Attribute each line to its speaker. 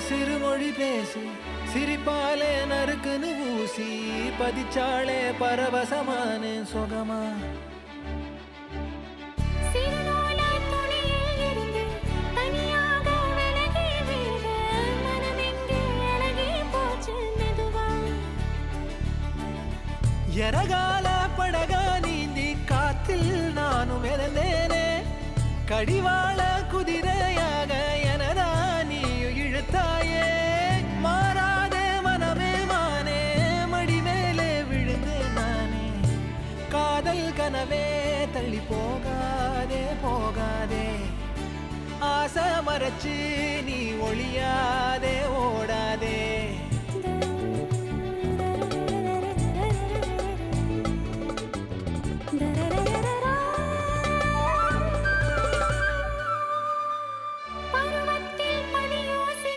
Speaker 1: சிறுமொழி பேசி சிரிப்பாலே நறுக்குன்னு ஊசி பதிச்சாளே பரவசமான சுகமா எரகால படகா நீந்தி காத்தில் நானும் இறந்தேனே கடிவாள குதிரை